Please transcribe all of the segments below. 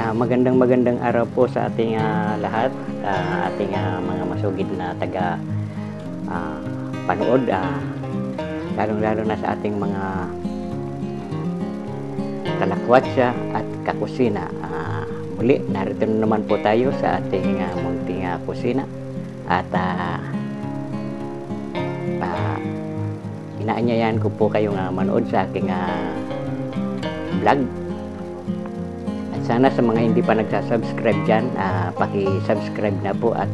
Magandang araw po sa ating lahat, ating mga masugid na taga panood, lalong-lalo na sa ating mga talakwatsa at kakusina. Muli, narito naman po tayo sa ating munting kusina at inaanyayahan ko po kayong manood sa aking vlog. Sana sa mga hindi pa nagsasubscribe dyan, paki-subscribe na po at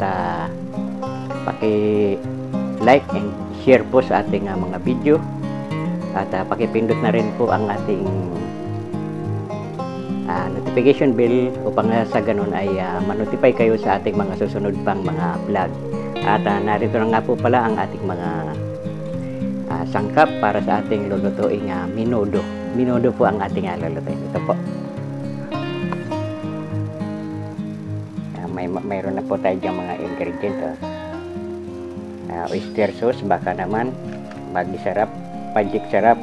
paki-like and share po sa ating mga video. At paki-pindot na rin po ang ating notification bell upang sa ganun ay ma-notify kayo sa ating mga susunod pang mga vlog. At narito na nga po pala ang ating mga sangkap para sa ating lulutuing menudo. Menudo po ang ating lulutuin. Ito po. Mayroon na po tayo dyan mga ingredients. Oyster sauce, baka naman mag-sarap, pajik sarap,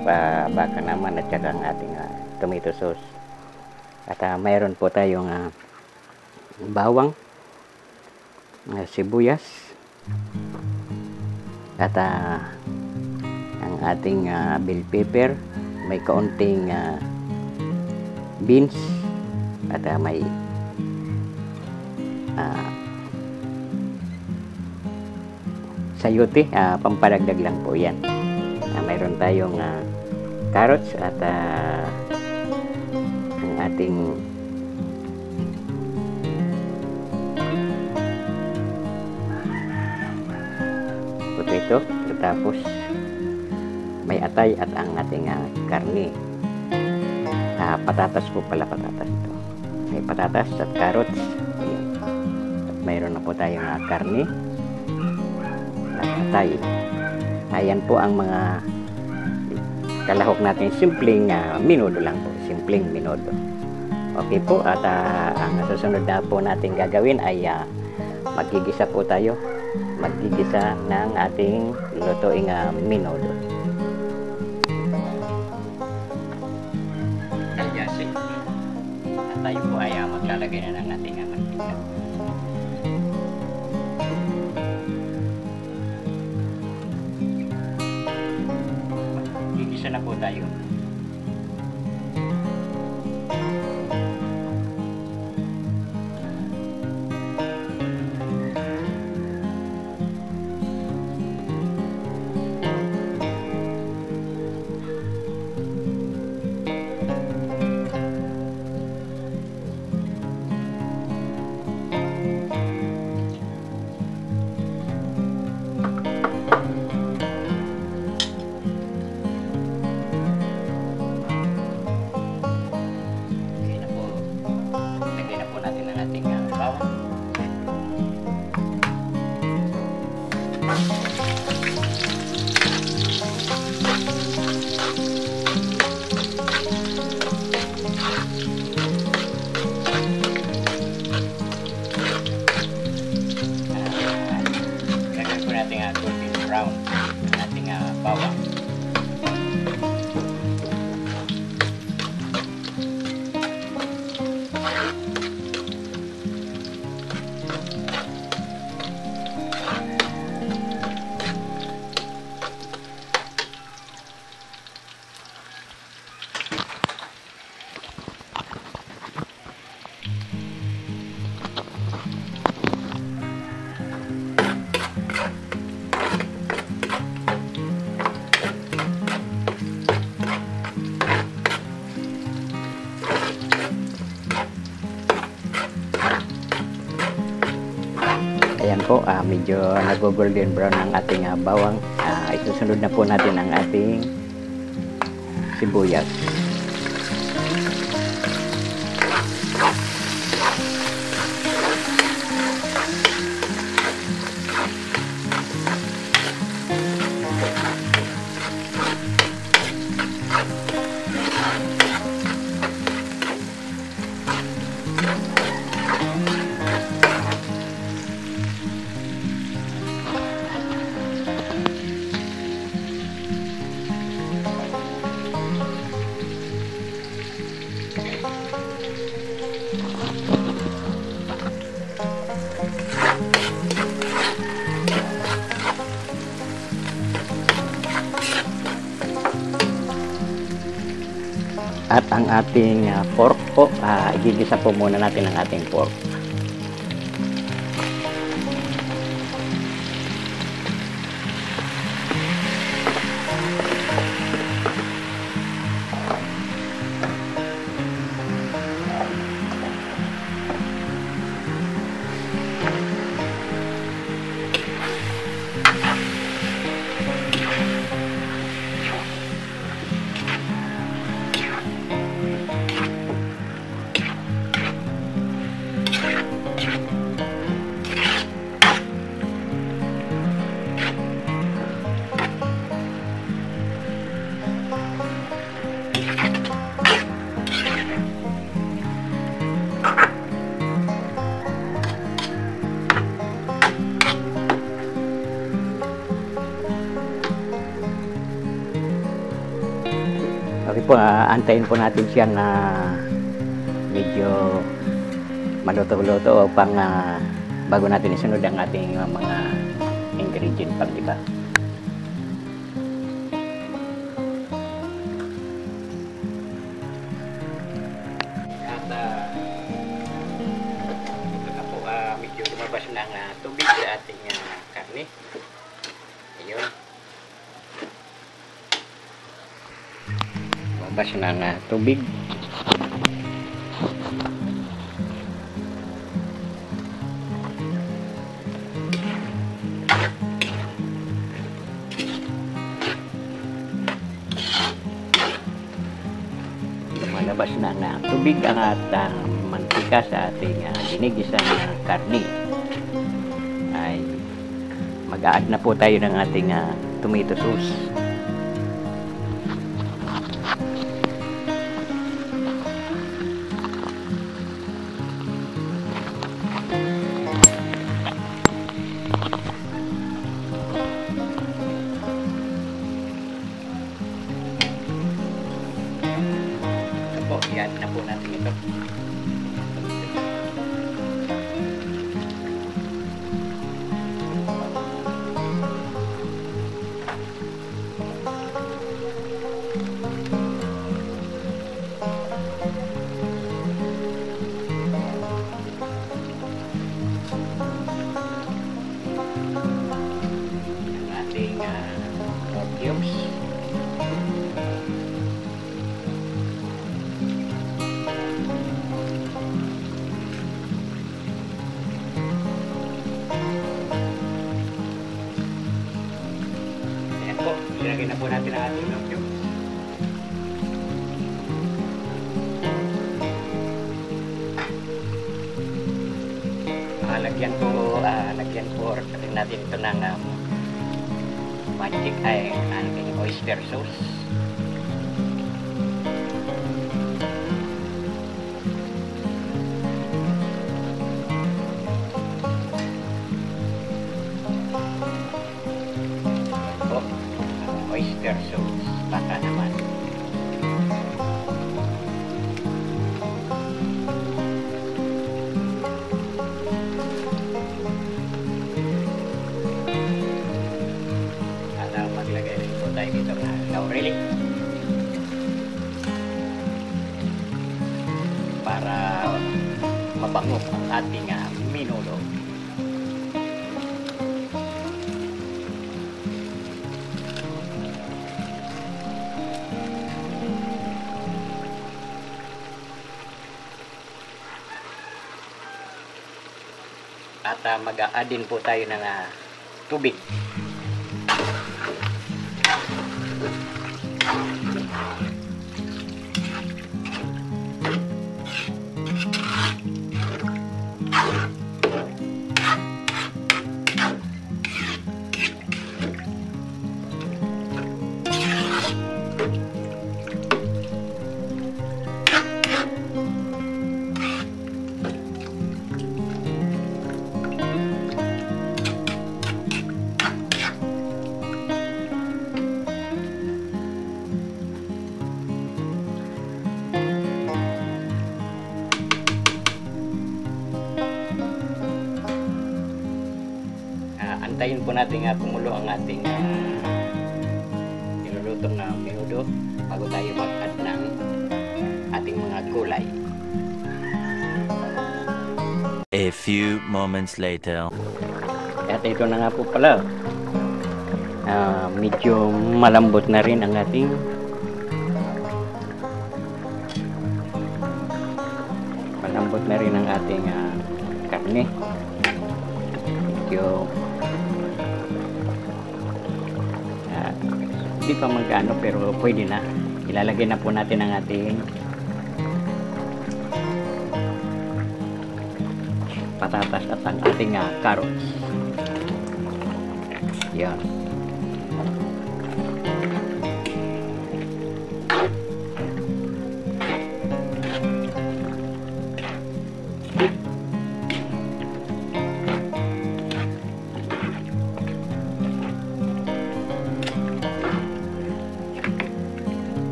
baka naman, at saka ang ating tomato sauce. At mayroon po tayong bawang, sibuyas, at ang ating bell pepper, may kaunting beans, at may sayote, pamparagdag lang po yan. Mayroon tayong carrots at ang ating potato, tapos may atay at ang ating karne. Patatas po pala, patatas ito. May patatas at carrots. At mayroon na po tayong karne at atay. Ayan po ang mga kalahok natin. Simpleng menudo lang po. Simpleng menudo. Okay po. At ang susunod na po natin gagawin ay magigisa po tayo. Magigisa ng ating lutuing menudo. At tayo po ay maglalagay na ng ating mantika. Gigisa na po tayo. Golden brown ang ating bawang. Ayan po, medyo nag-golden brown ang ating bawang. Isusunod na po natin ang ating sibuyas. At ang ating pork po, igigisa po muna natin ang ating pork. Okay po, antayin po natin siyang medyo maluto-luto upang bago natin isunod ang ating mga ingredient pang iba. At ito na po, medyo lumabas ng tubig sa ating karne. Ayun. Lumabas ng tubig. Lumalabas na ang tubig at mantika sa ating ginigisang karne. Ay mag-a-add na po tayo ng ating tomato sauce. Yan na po natin ito. Ang ating pork cubes. Ilagay na po natin ang ating milk cube. Lagyan po natin ito ng magic ating oyster sauce. Oyster sauce, baka naman. At maglagay rin po tayo dito ng laurel para mabango ang ating minulo. At mag-a-add din po tayo ng tubig. Antayin po natin kumulo ang ating nilulutong na menudo bago tayo mag-add ng gulay. A few moments later. At ito na nga po pala, medyo malambot na rin ang ating karne. Medyo hindi pa magano pero pwede na. Ilalagay na po natin ang ating patatas at ang ating carrots. Yan.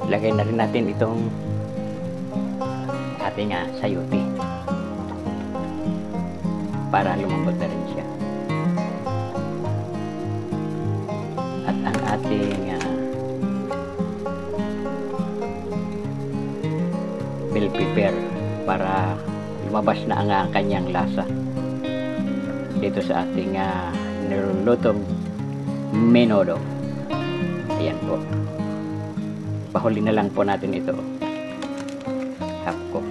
Lagay na rin natin itong ating sayote para lumambot na rin siya. At ang ating bell pepper para lumabas na ang kanyang lasa dito sa ating nilulutong menudo. Ayan po. Pahuli na lang po natin ito. Half ko.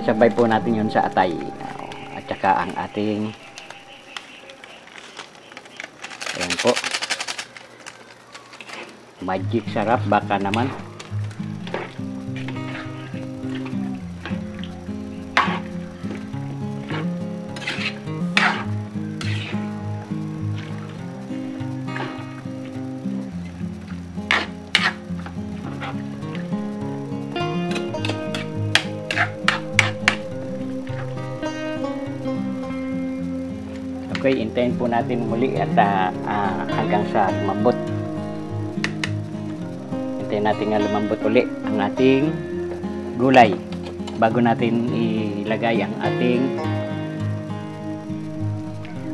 Sabay po natin yun sa atay. At saka ang ating ayan po. Magic sarap baka naman. Okay, hintayin po natin muli at hanggang sa lumambot. Hintayin natin nga lumambot uli ang ating gulay bago natin ilagay ang ating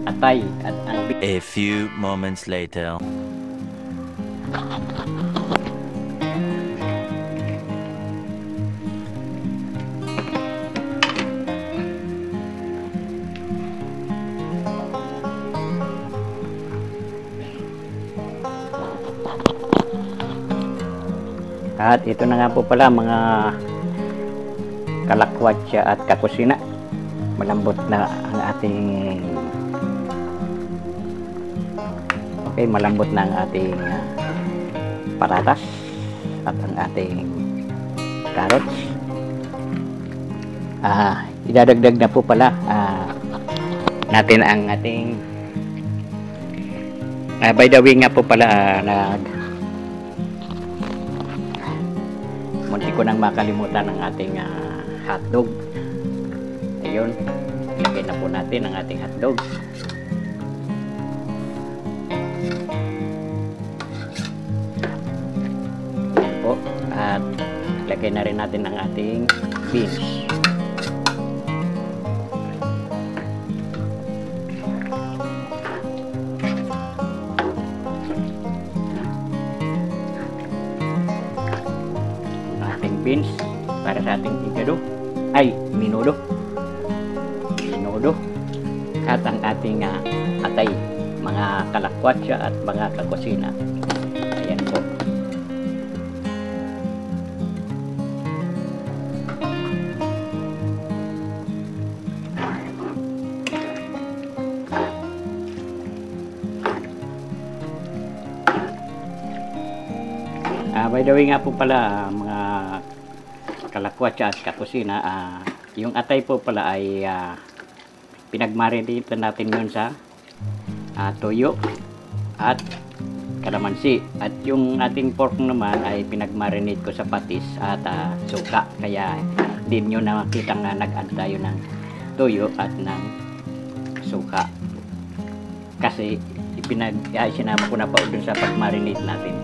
atay at ang A few moments later. At ito na nga po pala mga kalakwatsa at kakusina. Malambot na ang ating malambot na ang ating patatas at ang ating carrots. Idadagdag na po pala natin ang ating by the way nga po pala munti ko nang makalimutan ang ating hotdog. Ayun, ilagay na po natin ang ating hotdog. Ayan po. At ilagay na rin natin ang ating beans. Beans para sa ating menudo at ang ating atay, mga kalakwatsa at mga kakusina. Ayan po. By the way nga po pala mga kalakwatsa at kakusina, yung atay po pala ay pinagmarinate natin yun sa toyo at kalamansi, at yung ating pork naman ay pinagmarinate ko sa patis at suka, kaya din nyo na makita nga nag-add tayo ng toyo at ng suka kasi sinama ko na pa dun sa pagmarinate natin.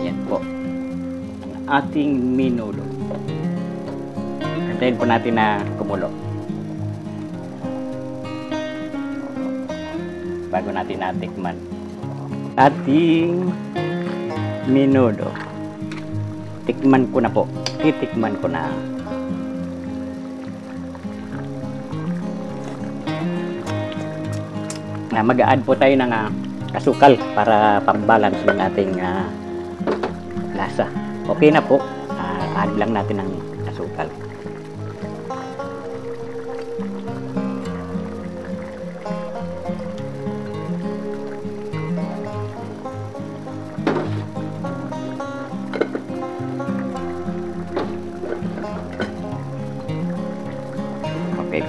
Yan po ang ating menudo. Antayin po natin na kumulo. bago natin natikman ating menudo. Tikman ko na po. Titikman ko na. Mag-a-add po tayo ng asukal para pang-balance ng ating lasa. Okay na po. Add lang natin ng asukal. Okay.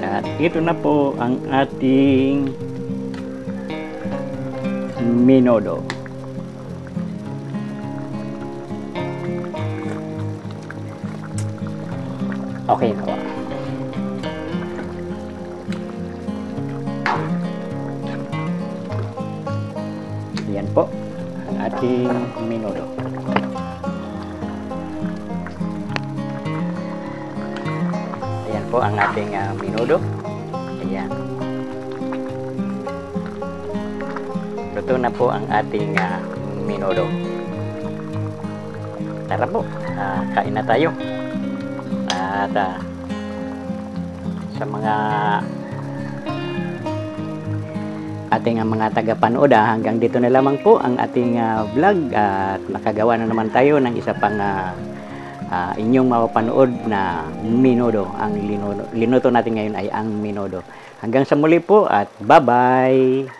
At ito na po ang ating menudo. Okay na po. Yan po ang ating menudo. Ayan po ang ating menudo. Ayan. Luto na po ang ating menudo. Tara po, kain na tayo. At sa mga ating mga tagapanood, hanggang dito na lamang po ang ating vlog at nakagawa na naman tayo ng isa pang inyong mapapanood na menudo. Ang linuto natin ngayon ay ang menudo. Hanggang sa muli po at bye-bye!